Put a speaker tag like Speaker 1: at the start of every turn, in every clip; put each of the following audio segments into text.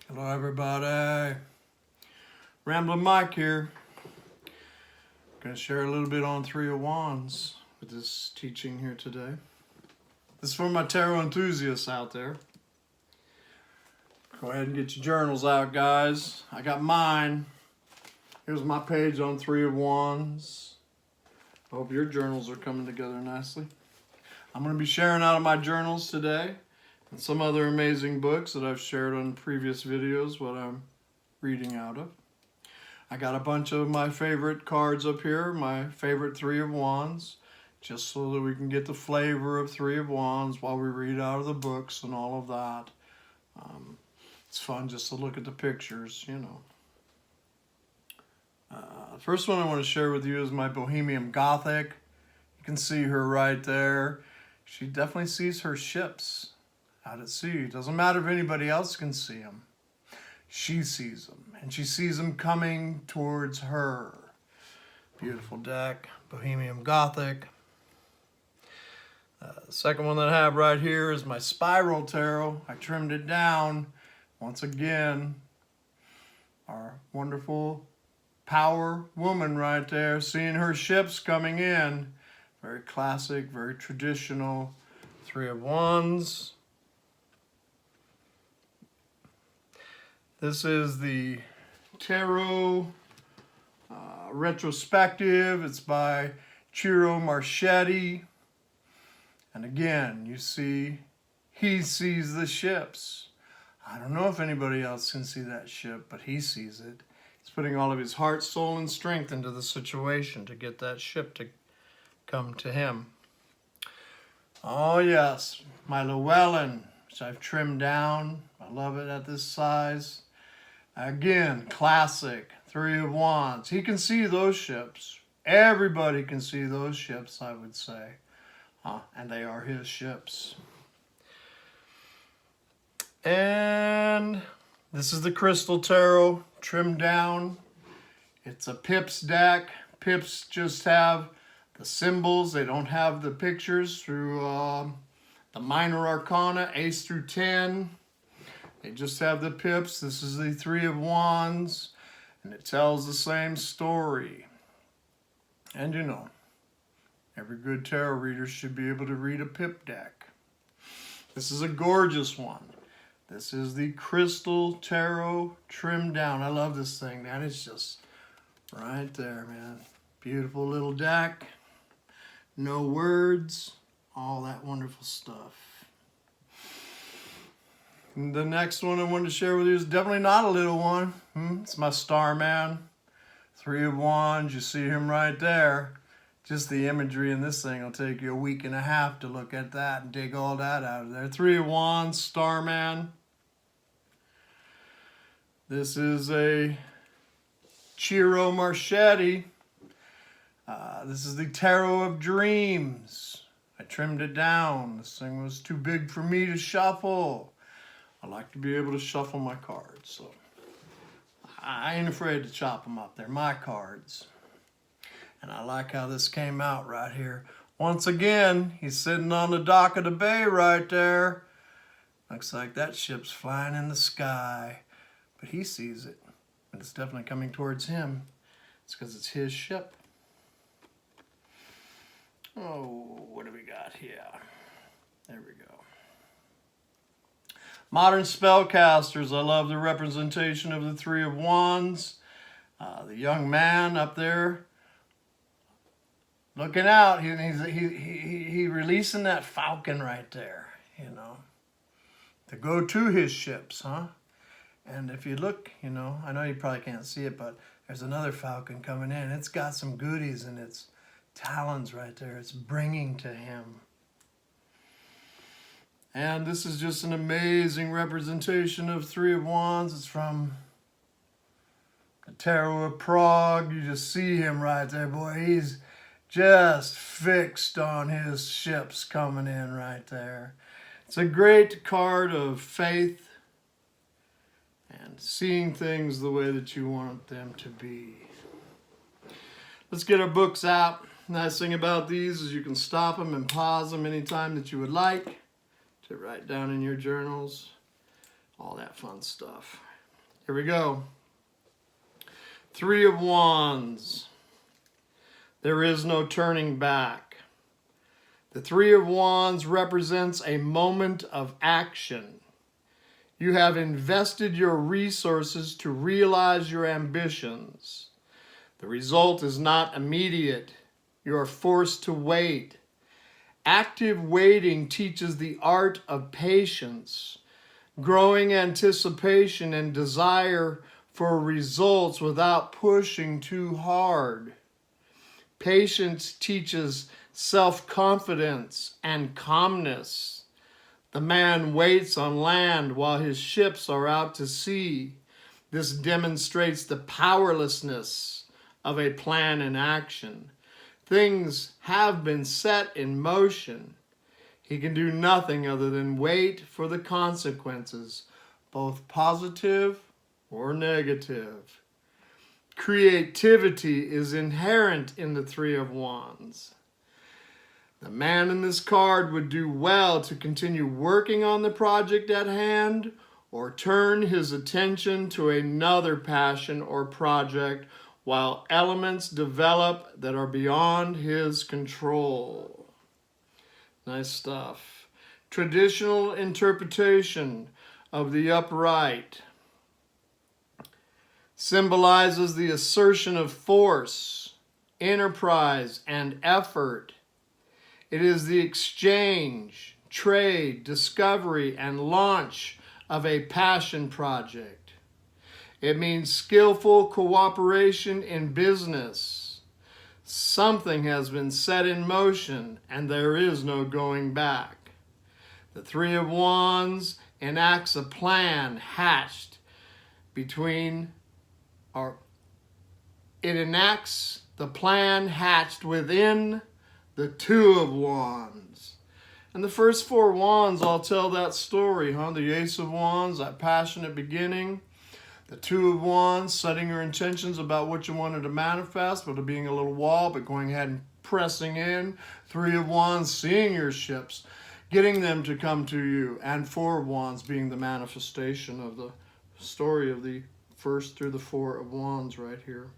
Speaker 1: Hello everybody, Ramblin Mike here. Going to share a little bit on Three of Wands with this teaching here today. This is for my tarot enthusiasts out there. Go ahead and get your journals out, guys. I got mine. Here's my page on Three of Wands. I hope your journals are coming together nicely. I'm going to be sharing out of my journals today and some other amazing books that I've shared on previous videos, what I'm reading out of. I got a bunch of my favorite cards up here, my favorite Three of Wands, just so that we can get the flavor of Three of Wands while we read out of the books and all of that. It's fun just to look at the pictures, you know. The first one I want to share with you is my Bohemian Gothic. You can see her right there. She definitely sees her ships out at sea. It doesn't matter if anybody else can see them. She sees them, and she sees them coming towards her. Beautiful deck, Bohemian Gothic. The second one that I have right here is my Spiral Tarot. I trimmed it down. Once again, our wonderful power woman right there, seeing her ships coming in. Very classic, very traditional. Three of Wands. This is the Tarot Retrospective. It's by Ciro Marchetti. And again, you see, he sees the ships. I don't know if anybody else can see that ship, but he sees it. He's putting all of his heart, soul, and strength into the situation to get that ship to come to him. Oh yes, my Llewellyn, which I've trimmed down. I love it at this size. Again, classic, Three of Wands. He can see those ships. Everybody can see those ships, I would say. And they are his ships. And this is the Crystal Tarot, trimmed down. It's a Pips deck. Pips just have the symbols. They don't have the pictures through the minor arcana, Ace through 10. They just have the pips. This is the Three of Wands, and it tells the same story. And you know, every good tarot reader should be able to read a pip deck. This is a gorgeous one. This is the Crystal Tarot trimmed down. I love this thing, man. It's just right there, man. Beautiful little deck. No words. All that wonderful stuff. And the next one I wanted to share with you is definitely not a little one. It's my Starman. Three of Wands. You see him right there. Just the imagery in this thing will take you a week and a half to look at that and dig all that out of there. Three of Wands, Starman. This is a Ciro Marchetti. This is the Tarot of Dreams. I trimmed it down. This thing was too big for me to shuffle. I like to be able to shuffle my cards, so I ain't afraid to chop them up. They're my cards. And I like how this came out right here. Once again, he's sitting on the dock of the bay right there. Looks like that ship's flying in the sky. But he sees it. And it's definitely coming towards him. It's because it's his ship. Oh, what do we got here? There we go. Modern spellcasters. I love the representation of the Three of Wands. The young man up there looking out. He releasing that falcon right there, you know, to go to his ships, huh? And if you look, you know, I know you probably can't see it, but there's another falcon coming in. It's got some goodies in its talons right there. It's bringing to him. And this is just an amazing representation of Three of Wands. It's from the Tarot of Prague. You just see him right there, boy. He's just fixed on his ships coming in right there. It's a great card of faith and seeing things the way that you want them to be. Let's get our books out. Nice thing about these is you can stop them and pause them anytime that you would like to write down in your journals. All that fun stuff. Here we go. Three of Wands. There is no turning back. The Three of Wands represents a moment of action. You have invested your resources to realize your ambitions. The result is not immediate. You are forced to wait. Active waiting teaches the art of patience, growing anticipation and desire for results without pushing too hard. Patience teaches self-confidence and calmness. The man waits on land while his ships are out to sea. This demonstrates the powerlessness of a plan in action. Things have been set in motion. He can do nothing other than wait for the consequences, both positive or negative. Creativity is inherent in the Three of Wands. The man in this card would do well to continue working on the project at hand or turn his attention to another passion or project while elements develop that are beyond his control. Nice stuff. Traditional interpretation of the upright symbolizes the assertion of force, enterprise, and effort. It is the exchange, trade, discovery, and launch of a passion project. It means skillful cooperation in business. Something has been set in motion and there is no going back. The Three of Wands enacts a plan hatched between, or it enacts the plan hatched within the Two of Wands. And the first four wands all tell that story, huh? The Ace of Wands, that passionate beginning. The Two of Wands, setting your intentions about what you wanted to manifest, but it being a little wall, but going ahead and pressing in. Three of Wands, seeing your ships, getting them to come to you. And Four of Wands being the manifestation of the story of the first through the Four of Wands right here.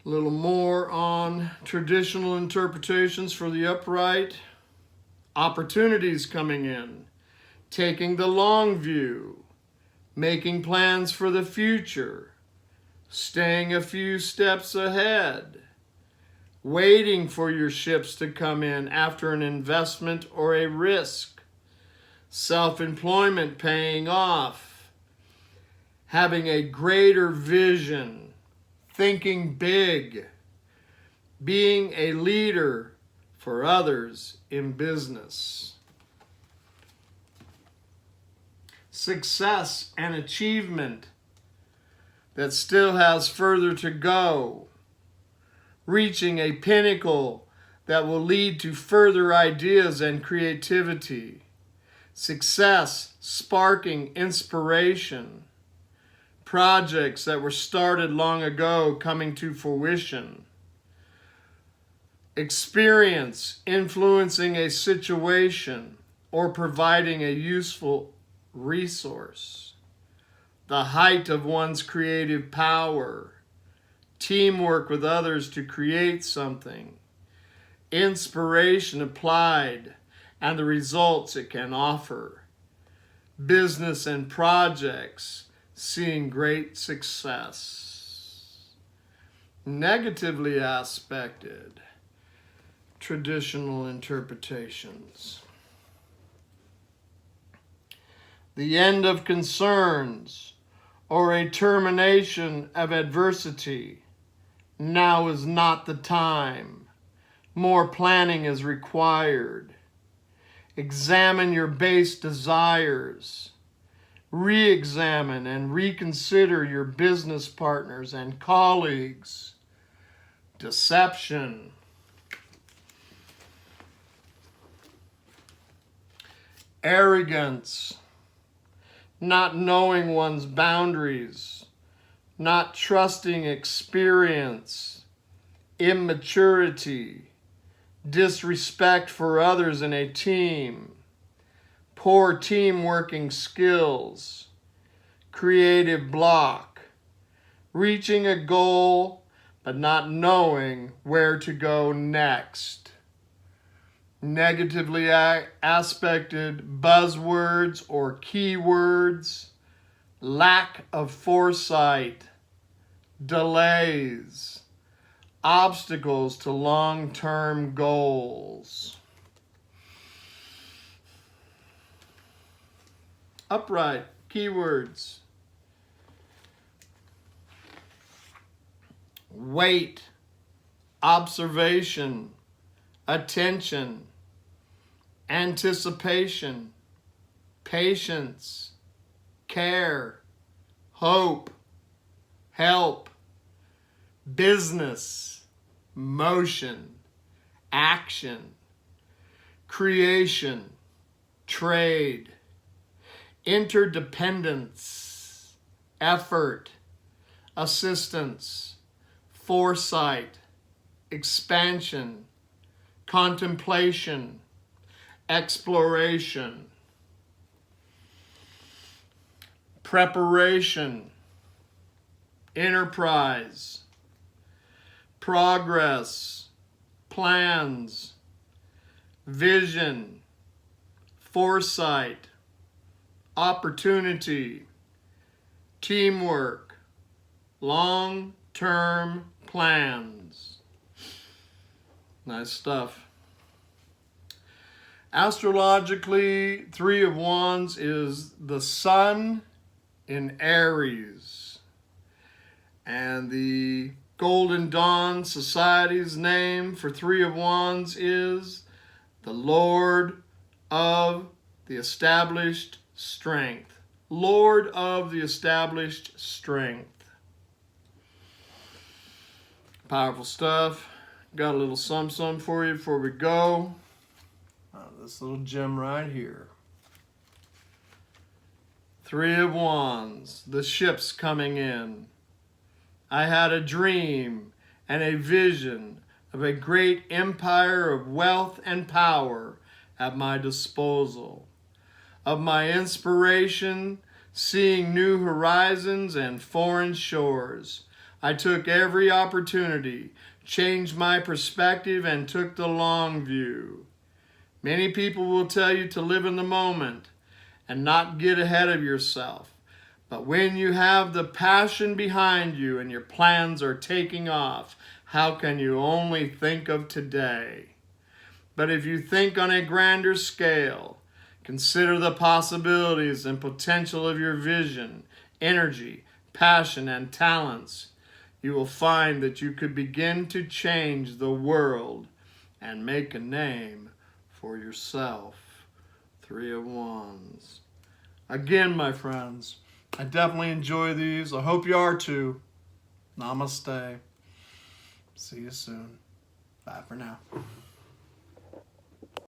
Speaker 1: A little more on traditional interpretations for the upright. Opportunities coming in. Taking the long view. Making plans for the future. Staying a few steps ahead. Waiting for your ships to come in after an investment or a risk. Self-employment paying off. Having a greater vision. Thinking big, being a leader for others in business. Success and achievement that still has further to go. Reaching a pinnacle that will lead to further ideas and creativity. Success sparking inspiration. Projects that were started long ago coming to fruition. Experience influencing a situation or providing a useful resource. The height of one's creative power. Teamwork with others to create something. Inspiration applied and the results it can offer. Business and projects seeing great success. Negatively aspected traditional interpretations. The end of concerns or a termination of adversity. Now is not the time. More planning is required. Examine your base desires. Re-examine and reconsider your business partners and colleagues. Deception. Arrogance. Not knowing one's boundaries. Not trusting experience. Immaturity. Disrespect for others in a team. Poor team working skills, creative block, reaching a goal but not knowing where to go next. Negatively aspected buzzwords or keywords, lack of foresight, delays, obstacles to long-term goals. Upright, keywords. Wait, observation, attention, anticipation, patience, care, hope, help, business, motion, action, creation, trade, interdependence, effort, assistance, foresight, expansion, contemplation, exploration, preparation, enterprise, progress, plans, vision, foresight, opportunity, teamwork, long-term plans. Nice stuff. Astrologically, 3 of Wands is the Sun in Aries. And the Golden Dawn Society's name for 3 of Wands is the Lord of the Established Strength. Lord of the Established Strength. Powerful stuff. Got a little some for you before we go. This little gem right here. 3 of Wands. The ship's coming in. I had a dream and a vision of a great empire of wealth and power at my disposal. Of my inspiration, seeing new horizons and foreign shores. I took every opportunity, changed my perspective, and took the long view. Many people will tell you to live in the moment and not get ahead of yourself. But when you have the passion behind you and your plans are taking off, how can you only think of today? But if you think on a grander scale, consider the possibilities and potential of your vision, energy, passion, and talents, you will find that you could begin to change the world and make a name for yourself. 3 of Wands. Again, my friends, I definitely enjoy these. I hope you are too. Namaste. See you soon. Bye for now.